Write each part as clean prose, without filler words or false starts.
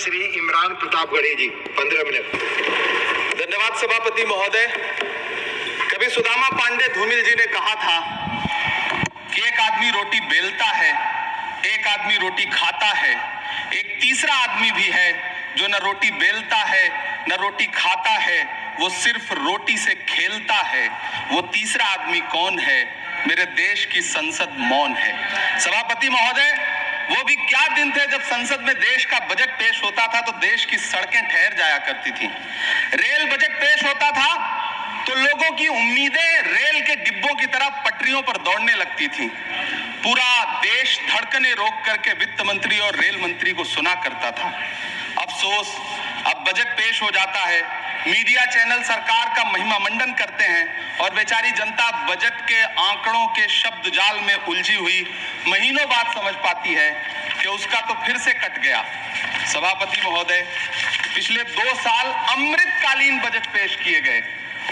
श्री इमरान प्रतापगढ़ी जी 15 minute. धन्यवाद सभापति महोदय। कभी सुदामा पांडे धूमिल जी ने कहा था कि एक आदमी रोटी बेलता है, एक आदमी रोटी खाता है, एक तीसरा आदमी भी है जो न रोटी बेलता है न रोटी खाता है, वो सिर्फ रोटी से खेलता है। वो तीसरा आदमी कौन है? मेरे देश की संसद मौन है। सभापति महोदय, वो भी क्या दिन थे जब संसद में देश का बजट पेश होता था तो देश की सड़कें ठहर जाया करती थी। रेल बजट पेश होता था तो लोगों की उम्मीदें रेल के डिब्बों की तरह पटरियों पर दौड़ने लगती थी। पूरा देश धड़कने रोक करके वित्त मंत्री और रेल मंत्री को सुना करता था। अफसोस, अब बजट पेश हो जाता है, मीडिया चैनल सरकार का महिमा मंडन करते हैं और बेचारी जनता बजट के आंकड़ों के शब्द जाल में उलझी हुई महीनों बाद समझ पाती है कि उसका तो फिर से कट गया। सभापति महोदय, पिछले 2 साल अमृतकालीन बजट पेश किए गए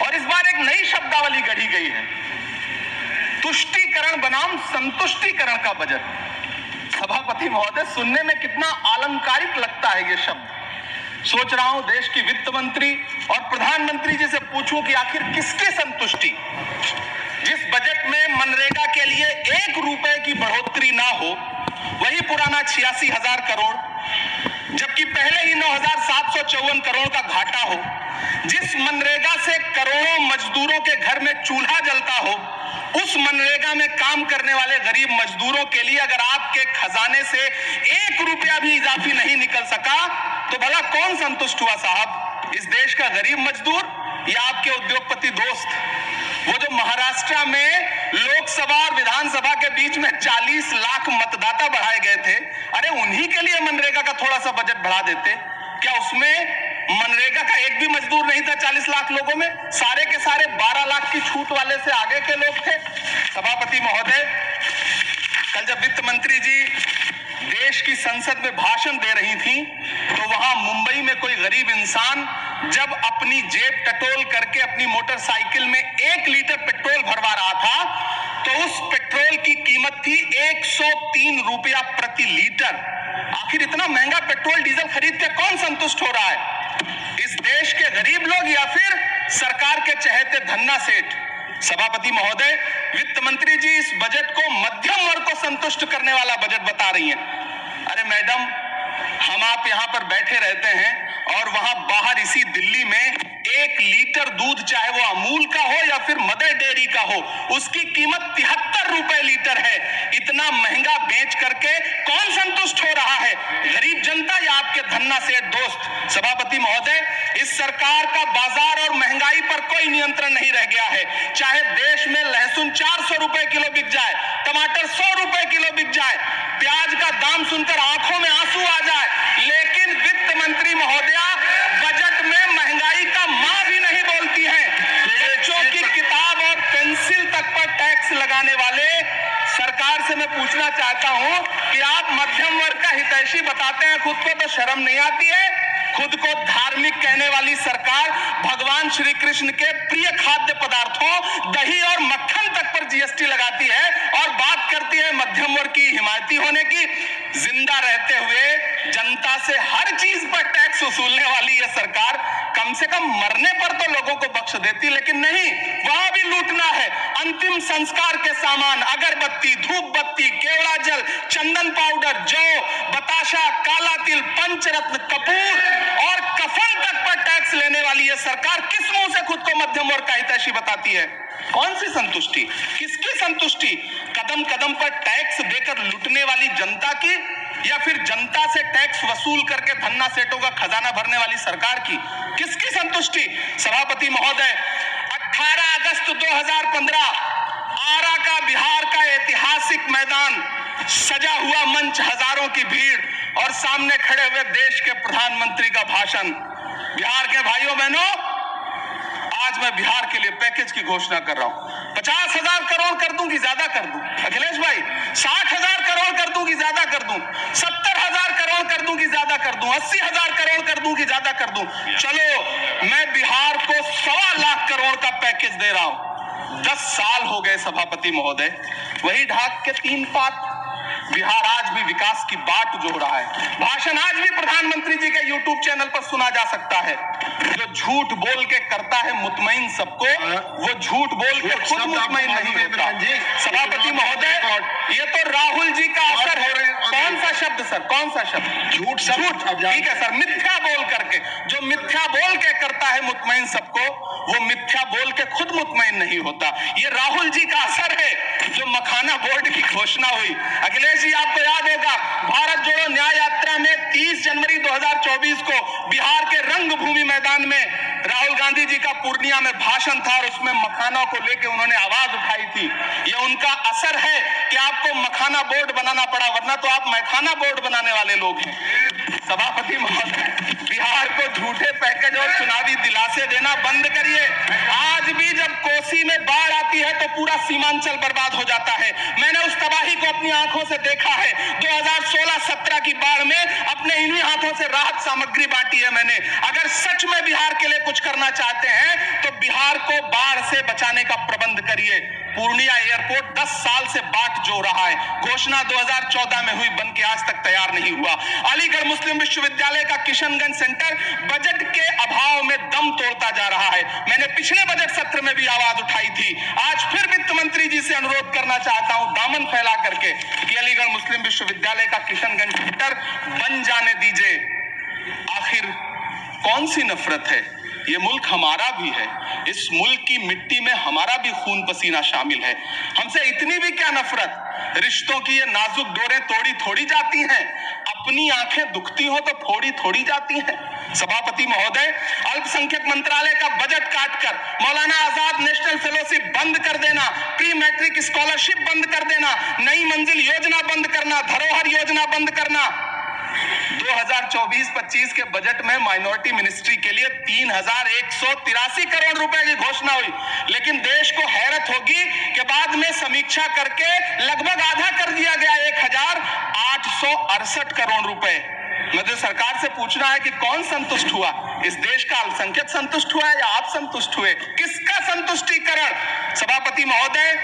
और इस बार एक नई शब्दावली गढ़ी गई है, तुष्टीकरण बनाम संतुष्टीकरण का बजट। सभापति महोदय, सुनने में कितना अलंकारिक लगता है ये शब्द। सोच रहा हूं देश की वित्त मंत्री और प्रधानमंत्री जी से पूछूं कि आखिर किसकी संतुष्टि? जिस बजट में मनरेगा के लिए 1 रुपए की बढ़ोतरी ना हो, वही पुराना 86,000 करोड़, जबकि पहले ही 9,754 करोड़ का घाटा हो, जिस मनरेगा से करोड़ों मजदूरों के घर में चूल्हा जलता हो, उस मनरेगा में काम करने वाले गरीब मजदूरों के लिए अगर आपके खजाने से 1 रुपया भी इजाफी नहीं निकल सका तो भला कौन संतुष्ट हुआ साहब? इस देश का गरीब मजदूर या आपके उद्योगपति दोस्त? वो जो महाराष्ट्र में लोकसभा और विधानसभा के बीच में 40 लाख मतदाता बढ़ाए गए थे, अरे उन्हीं के लिए मनरेगा का थोड़ा सा बजट बढ़ा देते। क्या उसमें मनरेगा का एक भी मजदूर नहीं था 40 लाख लोगों में? सारे के सारे 12 लाख की छूट वाले से आगे के लोग थे। सभापति महोदय, कल जब वित्त मंत्री जी देश की संसद में भाषण दे रही थी तो वहां मुंबई में कोई गरीब इंसान जब अपनी जेब टटोल करके अपनी मोटरसाइकिल में 1 लीटर पेट्रोल भरवा रहा था तो उस पेट्रोल की कीमत थी 103 रुपया प्रति लीटर। आखिर इतना महंगा पेट्रोल डीजल खरीद के कौन संतुष्ट हो रहा है? इस देश के गरीब लोग या फिर सरकार के चहेते धन्ना सेठ? सभापति महोदय, वित्त मंत्री जी इस बजट को मध्यम वर्ग को संतुष्ट करने वाला बजट बता रही हैं। अरे मैडम, हम आप यहां पर बैठे रहते हैं और वहां बाहर इसी दिल्ली में 1 लीटर दूध, चाहे वो अमूल का हो या फिर मदर डेयरी का हो, उसकी कीमत 73 रुपए लीटर है। इतना महंगा बेच करके कौन संतुष्ट हो रहा है? गरीब जनता या आपके धन्ना सेठ दोस्त? सभापति महोदय, इस सरकार का बाजार और महंगाई पर कोई नियंत्रण नहीं रह गया है। चाहे देश में लहसुन 400 रुपए किलो बिक जाए, टमाटर 100 रुपए किलो बिक जाए, प्याज का दाम सुनकर आंखों में आंसू आ जाए, लेकिन वित्त मंत्री महोदया बजट में महंगाई का मां भी नहीं बोलती हैं। बच्चों की किताब और पेंसिल तक पर टैक्स लगाने वाले सरकार से मैं पूछना चाहता हूं कि आप मध्यम वर्ग का हितैषी बताते हैं, खुद को तो शर्म नहीं आती है? खुद को धार्मिक कहने वाली सरकार भगवान श्री कृष्ण के प्रिय खाद्य पदार्थों दही और मक्खन तक पर जीएसटी लगाती है और बात करती है मध्यम वर्ग की हिमायती होने की। जिंदा रहते हुए जनता से हर चीज पर टैक्स वसूलने वाली यह सरकार कम से कम मरने पर तो लोगों को बख्श देती, लेकिन नहीं, वहां भी लूटना है। अंतिम संस्कार के सामान, अगरबत्ती, धूप बत्ती, केवड़ा जल, चंदन पाउडर, जौ, बताशा, काला तिल, पंचरत्न, कपूर और कफन तक पर टैक्स लेने वाली यह सरकार किस मुंह से खुद को मध्यम वर्ग का हितैषी बताती है? कौन सी संतुष्टि? किसकी संतुष्टि? कदम कदम पर टैक्स देकर लूटने वाली जनता की या फिर जनता से टैक्स वसूल करके धन्ना सेठों का खजाना भरने वाली सरकार की? किसकी संतुष्टि? सभापति महोदय, 18 अगस्त 2015 आरा का बिहार का ऐतिहासिक मैदान, सजा हुआ मंच, हजारों की भीड़ और सामने खड़े हुए देश के प्रधानमंत्री का भाषण। बिहार के भाइयों बहनों, आज मैं बिहार के लिए पैकेज की घोषणा कर रहा हूं। 50,000 करोड़ कर दूं कि ज्यादा कर दूं? अखिलेश भाई, 60,000 करोड़ कर दूं कि ज्यादा कर दूं? 70,000 करोड़ कर दूं कि ज्यादा कर दूं? 80,000 करोड़ कर दूं कि ज्यादा कर दूं? चलो, मैं बिहार को 1.25 लाख करोड़ का पैकेज दे रहा हूं। 10 साल हो गए सभापति महोदय, वही ढाक के 3 पात। बिहार आज भी विकास की बाट जोड़ रहा है। भाषण आज भी प्रधानमंत्री जी के YouTube चैनल पर सुना जा सकता है, जो झूठ बोल के करता है मुतमईन सबको, वो झूठ बोल के खुद मुतमईन नहीं होता। सभापति महोदय, ये तो राहुल जी का असर है। कौन सा शब्द सर, कौन सा शब्द? झूठ। ठीक है सर, मिथ्या बोल करके, जो मिथ्या बोल के करता है मुतमईन सबको, वो मिथ्या बोल के खुद मुतमईन नहीं होता। ये राहुल जी का असर है। जो मखाना बोर्ड की घोषणा हुई, अखिलेश जी आपको याद होगा, भारत जोड़ो न्याय यात्रा में 30 जनवरी 2024 को बिहार के रंगभूमि मैदान में राहुल गांधी जी का पूर्णिया में भाषण था और उसमें मखाना को लेकर उन्होंने आवाज उठाई थी। ये उनका असर है कि आपको मखाना बोर्ड बनाना पड़ा, वरना तो आप मैखाना बोर्ड बनाने वाले लोग हैं। सभापति महोदय, बिहार को झूठे पैकेज और चुनावी दिलासे देना बंद करिए। आज भी जब कोसी में बाढ़ आती है तो पूरा सीमांचल बर्बाद हो जाता है। मैंने उस तबाही को अपनी आंखों से देखा है। 2016-17 की बाढ़ में अपने इन्हीं हाथों से राहत सामग्री बांटी है मैंने। अगर सच में बिहार के लिए कुछ करना चाहते हैं तो बिहार को बाढ़ से बचाने का प्रबंध करिए। पूर्णिया एयरपोर्ट 10 साल से बाट जो रहा है, घोषणा 2014 में हुई, बन के आज तक तैयार नहीं हुआ। अलीगढ़ मुस्लिम विश्वविद्यालय का किशनगंज सेंटर बजट के अभाव में दम तोड़ता जा रहा है। मैंने पिछले बजट सत्र में भी आवाज उठाई थी। आज फिर वित्त मंत्री जी से अनुरोध करना चाहता हूं, दामन फैला करके, कि अलीगढ़ मुस्लिम विश्वविद्यालय का किशनगंज सेंटर बन जाने दीजिए। आखिर कौन सी नफरत है? ये मुल्क हमारा भी है, इस मुल्क की मिट्टी में हमारा भी खून पसीना शामिल है। हमसे इतनी भी क्या नफरत? रिश्तों की ये नाजुक डोरें तोड़ी थोड़ी जाती हैं, अपनी आंखें दुखती हो तो फोड़ी थोड़ी जाती हैं। सभापति महोदय, अल्पसंख्यक मंत्रालय का बजट काटकर मौलाना आजाद नेशनल फेलोशिप बंद कर देना, प्री मैट्रिक स्कॉलरशिप बंद कर देना, नई मंजिल योजना बंद करना, धरोहर योजना बंद करना। 2024-25 के बजट में माइनॉरिटी मिनिस्ट्री के लिए 3183 करोड़ रुपए की घोषणा हुई, लेकिन देश को हैरत होगी कि बाद में समीक्षा करके लगभग आधा कर दिया गया, 1868 करोड़ रुपए। मुझे सरकार से पूछना है कि कौन संतुष्ट हुआ? इस देश का अल्पसंख्यक संतुष्ट हुआ या आप संतुष्ट हुए? किसका संतुष्टिकरण? सभापति महोदय,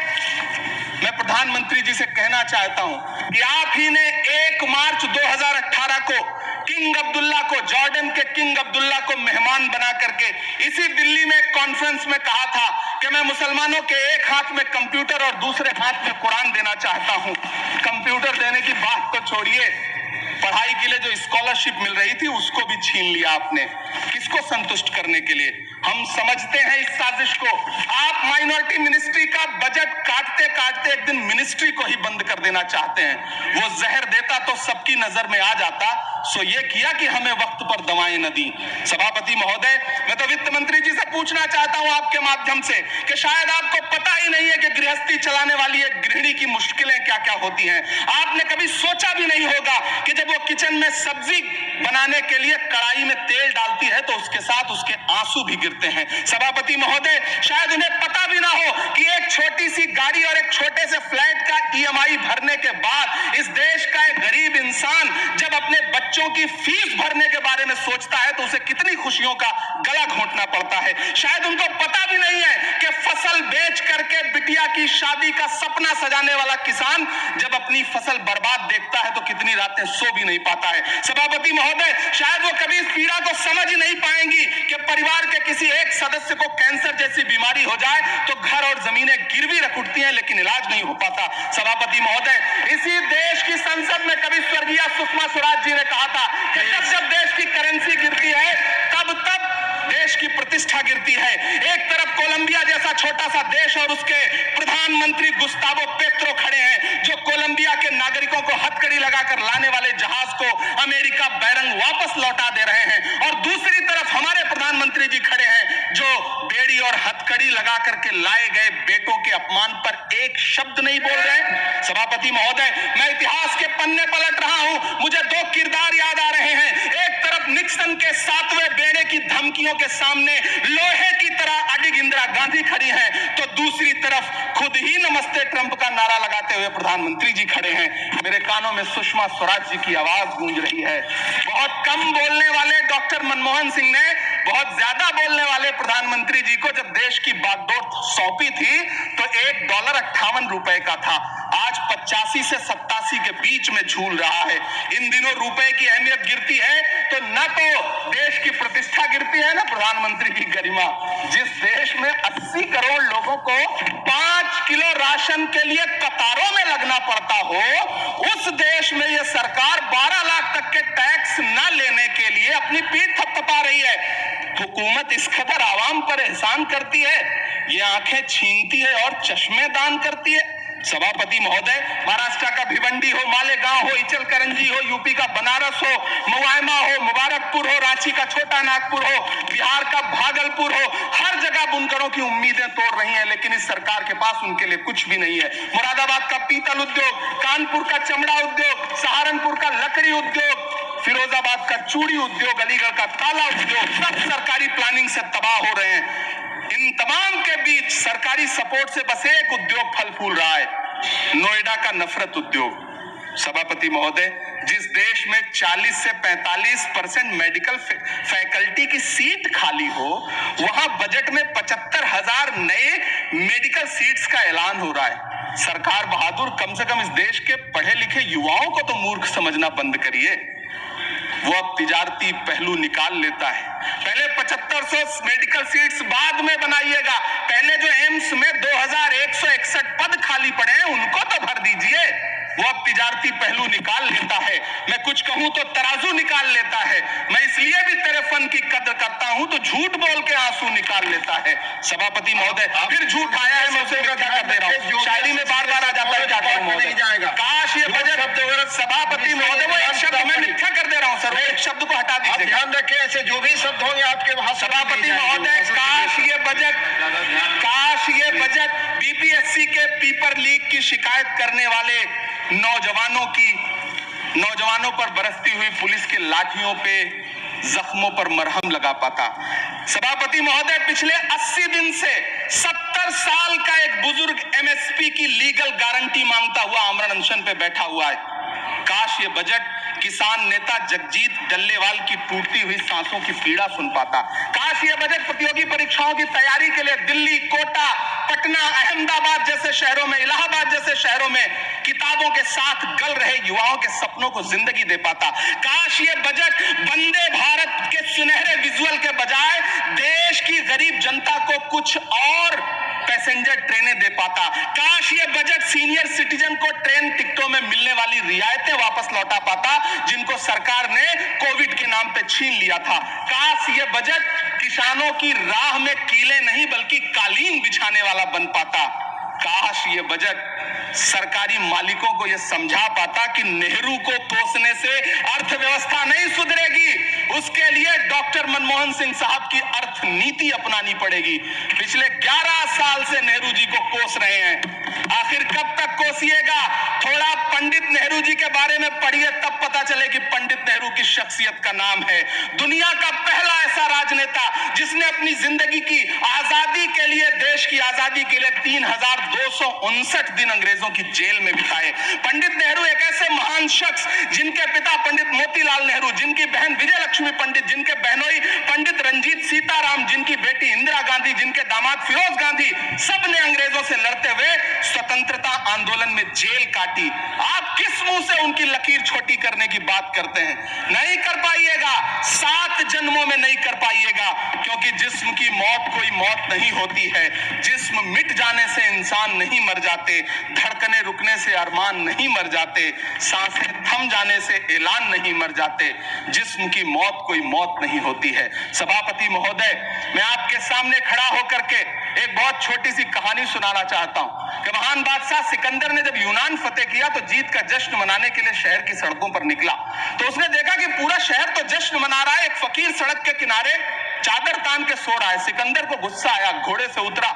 मैं प्रधानमंत्री जी से कहना चाहता हूं कि आप ही ने 1 मार्च 2018 को किंग अब्दुल्ला को, जॉर्डन के किंग अब्दुल्ला को मेहमान बना करके इसी दिल्ली में एक कॉन्फ्रेंस में कहा था कि मैं मुसलमानों के एक हाथ में कंप्यूटर और दूसरे हाथ में कुरान देना चाहता हूं। कंप्यूटर देने की बात तो छोड़िए, पढ़ाई के लिए जो स्कॉलरशिप मिल रही थी उसको भी छीन लिया आपने। किसको संतुष्ट करने के लिए? हम समझते हैं इस साजिश को। आप माइनॉरिटी मिनिस्ट्री का बजट काटते काटते एक दिन मिनिस्ट्री को ही बंद कर देना चाहते हैं। वो जहर देता तो सबकी नजर में आ जाता, सो ये किया कि हमें वक्त पर दवाएं न दी। सभापति महोदय, मैं तो वित्त मंत्री जी से पूछना चाहता हूं आपके माध्यम से कि शायद आपको पता ही नहीं है कि गृहस्थी चलाने वाली एक गृहिणी की मुश्किलें क्या क्या होती हैं। आपने कभी सोचा भी नहीं होगा कि जब वो किचन में सब्जी बनाने के लिए कढ़ाई में तेल डालती है तो उसके साथ उसके आंसू भी गिरते हैं। सभापति महोदय, शायद उन्हें पता भी ना हो कि एक छोटी सी गाड़ी और एक छोटे से फ्लैट का EMI भरने के बाद इस देश का एक गरीब इंसान जब अपने बच्चों की फीस भरने के बारे में सोचता है तो उसे कितनी खुशियों का गला घोंटना पड़ता है। शायद उनको पता भी नहीं है कि फसल बेच करके बिटिया की शादी का सपना सजाने वाला किसान जब अपनी फसल बर्बाद देखता है तो कितनी रातें सो भी नहीं पाता है। सभापति महोदय, शायद वो कभी इस पीड़ा को समझ ही नहीं पाएंगी कि परिवार के किसी एक सदस्य को कैंसर जैसी बीमारी हो जाए तो घर और जमीनें गिरवी रख उठती हैं लेकिन इलाज नहीं हो पाता। सभापति महोदय, इसी देश की संसद में कभी स्वर्गीय सुषमा स्वराज जी ने कहा था कि जब देश की करेंसी गिरती है तब देश की प्रतिष्ठा गिरती है। एक तरफ कोलंबिया जैसा छोटा सा देश और उसके प्रधानमंत्री गुस्तावो पेत्रो खड़े हैं जो कोलंबिया के नागरिकों को हथकड़ी लगाकर लाने वाले जहाज को अमेरिका बैरंग वापस लौटा दे रहे हैं, और दूसरी तरफ हमारे प्रधानमंत्री जी खड़े हैं जो बेड़ी और हथकड़ी लगा करके लाए गए बेटों के अपमान पर एक शब्द नहीं बोल रहे। सभापति महोदय, मैं इतिहास के पन्ने पलट रहा हूं, मुझे 2 किरदार याद आ रहे हैं। एक तरफ निक्सन के 7वें बेड़े की धमकियों के सामने लोहे की तरह अडिग इंदिरा गांधी खड़ी हैं, तो दूसरी तरफ खुद ही नमस्ते ट्रंप का नारा लगाते हुए प्रधानमंत्री जी खड़े हैं। मेरे कानों में सुषमा स्वराज जी की आवाज गूंज रही है। बहुत कम बोलने वाले डॉक्टर मनमोहन सिंह ने बहुत ज्यादा बोलने वाले प्रधानमंत्री जी को जब देश की बागडोर सौंपी थी तो $1.58 का था, आज 85 से 87 के बीच में झूल रहा है। इन दिनों रुपए की अहमियत गिरती है तो न तो देश की प्रतिष्ठा गिरती है, ना प्रधानमंत्री की गरिमा। जिस देश में 80 करोड़ लोगों को 5 किलो राशन के लिए कतारों में लगना पड़ता हो, उस देश में यह सरकार 12 लाख तक के टैक्स न लेने के लिए अपनी पीठ थपथपा रही है। हुकूमत इस कदर आवाम पर एहसान करती है, ये आंखें छीनती है और चश्मे दान करती है। सभापति महोदय, महाराष्ट्र का भिवंडी हो, मालेगांव हो, इचल करंजी हो, यूपी का बनारस हो, मुआयमा हो, मुबारकपुर हो, रांची का छोटा नागपुर हो, बिहार का भागलपुर हो, हर जगह बुनकरों की उम्मीदें तोड़ रही हैं, लेकिन इस सरकार के पास उनके लिए कुछ भी नहीं है। मुरादाबाद का पीतल उद्योग, कानपुर का चमड़ा उद्योग, सहारनपुर का लकड़ी उद्योग, फिरोजाबाद का चूड़ी उद्योग, अलीगढ़ का ताला उद्योग, सब सरकारी प्लानिंग से तबाह हो रहे हैं। इन तमाम के बीच सरकारी सपोर्ट से बस एक उद्योग फल फूल रहा है, नोएडा का नफरत उद्योग। सभापति महोदय, जिस देश में 40 से 45% मेडिकल फैकल्टी की सीट खाली हो, वहां बजट में 75,000 नए मेडिकल सीट्स का ऐलान हो रहा है। सरकार बहादुर, कम से कम इस देश के पढ़े लिखे युवाओं को तो मूर्ख समझना बंद करिए। वो अब तिजारती पहलू निकाल लेता है। पहले 7500 मेडिकल सीट्स बाद में बनाइएगा, पहले जो एम्स में 2161 पद खाली पड़े हैं उनको तो भर दीजिए। वो अब तिजारती पहलू निकाल लेता है। मैं कुछ कहूं तो तराजू निकाल लेता है। मैं इसलिए भी तेरे फन की कदर करता हूं तो झूठ बोल के आंसू निकाल लेता है। सभापति महोदय, फिर झूठ आया है, मैं उसे क्या कर दे रहा हूं, शायरी में बार बार आ जाता है, क्या करूं महोदय। काश ये बजट, सभापति महोदय, वो एक शब्द मैं मिथ्या कर दे रहा हूं सर, वो एक शब्द को हटा दीजिए। ध्यान रखें, ऐसे जो भी शब्द होंगे आपके वहां। सभापति महोदय, काश ये बजट बीपीएससी के पेपर लीक की शिकायत करने वाले नौजवानों पर बरसती हुई पुलिस के लाठियों पे, जख्मों पर मरहम लगा पाता। सभापति महोदय, पिछले 80 दिन से 70 साल का एक बुजुर्ग एमएसपी की लीगल गारंटी मांगता हुआ आमरण अनशन पे बैठा हुआ है। काश ये बजट किसान नेता जगजीत डल्लेवाल की टूटती हुई सांसों की पीड़ा सुन पाता। काश ये बजट प्रतियोगी परीक्षाओं की तैयारी के लिए दिल्ली, कोटा, पटना, अहमदाबाद जैसे शहरों में, इलाहाबाद जैसे शहरों में किताबों के साथ गल रहे युवाओं के सपनों को जिंदगी दे पाता। काश ये बजट वंदे भारत के सुनहरे विजुअल के बजाय देश की गरीब जनता को कुछ और पैसेंजर ट्रेनें दे पाता। काश ये बजट सीनियर सिटीजन को ट्रेन टिकटों में मिलने वाली रियायतें वापस लौटा पाता, जिनको सरकार ने कोविड के नाम पे छीन लिया था। काश ये बजट किसानों की राह में कीले नहीं बल्कि कालीन बिछाने वाला बन पाता। काश ये बजट सरकारी मालिकों को यह समझा पाता कि नेहरू को कोसने से अर्थव्यवस्था नहीं सुधरेगी, उसके लिए डॉक्टर मनमोहन सिंह साहब की अर्थ नीति अपनानी पड़ेगी। पिछले 11 साल से नेहरू जी को कोस रहे हैं, आखिर कब तक कोसिएगा? थोड़ा पंडित नेहरू जी के बारे में पढ़िए, तब पता चले कि पंडित नेहरू की शख्सियत का नाम है। दुनिया का पहला ऐसा राजनेता जिसने अपनी जिंदगी की आजादी के लिए, देश की आजादी के लिए 3259 दिन अंग्रेजों की जेल में बिताए। पंडित नेहरू एक ऐसे महान शख्स जिनके पिता पंडित मोतीलाल नेहरू, जिनकी बहन विजय लक्ष्मी पंडित, जिनके बहनोई पंडित रंजीत सीताराम, जिनकी बेटी इंदिरा गांधी, जिनके दामाद फिरोज गांधी, सब ने अंग्रेजों से लड़ते हुए स्वतंत्रता आंदोलन में जेल काटी। आप किस मुंह से उनकी लकीर छोटी करने की बात करते हैं? नहीं कर पाइएगा, 7 जन्मों में नहीं कर पाइएगा, क्योंकि जिस्म की मौत कोई मौत नहीं होती है। जिस्म मिट जाने से इंसान नहीं मर जाते, धड़कने रुकने से अरमान नहीं मर जाते, सांसें थम जाने से ऐलान नहीं मर जाते। जिस्म की मौत कोई मौत नहीं होती है। सभापति महोदय, मैं आपके सामने खड़ा होकर के एक बहुत छोटी सी कहानी सुनाना चाहता हूं कि महान बादशाह सिकंदर ने जब यूनान फतेह किया तो जीत का जश्न मनाने के लिए शहर की सड़कों पर निकला, तो उसने देखा कि पूरा शहर तो जश्न मना रहा है, एक फकीर सड़क के किनारे चादर तान के सो रहा है। सिकंदर को गुस्सा आया, घोड़े से उतरा,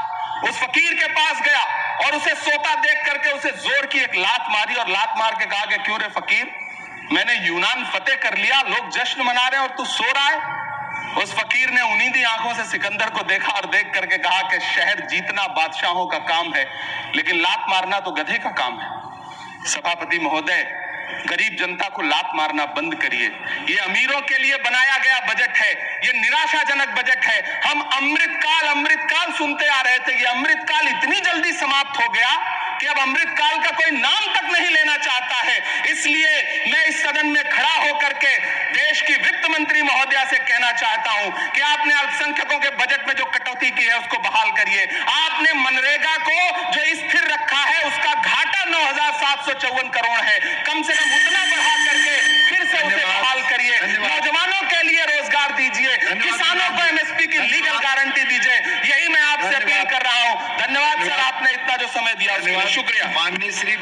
उस फकीर के पास गया और उसे सोता देख करके उसे जोर की एक लात मारी और लात मार के कहा कि क्यों रे फकीर, मैंने यूनान फतेह कर लिया, लोग जश्न मना रहे हैं और तू सो रहा है। उस फकीर ने उन्नीदी आंखों से सिकंदर को देखा और देख करके कहा कि शहर जीतना बादशाहों का काम है, लेकिन लात मारना तो गधे का काम है। सभापति महोदय, गरीब जनता को लात मारना बंद करिए। ये अमीरों के लिए बनाया गया बजट है, ये निराशाजनक बजट है। हम अमृतकाल सुनते आ रहे थे, ये अमृतकाल इतनी जल्दी समाप्त हो गया कि अब अमृतकाल का कोई नाम तक नहीं लेना चाहता है। इसलिए मैं इस सदन में खड़ा होकर के देश की वित्त मंत्री महोदया से कहना चाहता हूं कि आपने अल्पसंख्यकों के बजट में जो कटौती की है उसको बहाल करिए। आपने मनरेगा को जो स्थिर रखा है उसका घाटा 9,754 करोड़ है, कम से कम उतना बढ़ा करके फिर से उसे बहाल करिए। नौजवानों के लिए रोजगार दीजिए, किसानों को एमएसपी की लीगल गारंटी दीजिए। यही मैं आपसे अपील कर रहा हूं। धन्यवाद सर, आपने इतना जो समय दिया उसके लिए शुक्रिया। माननीय श्री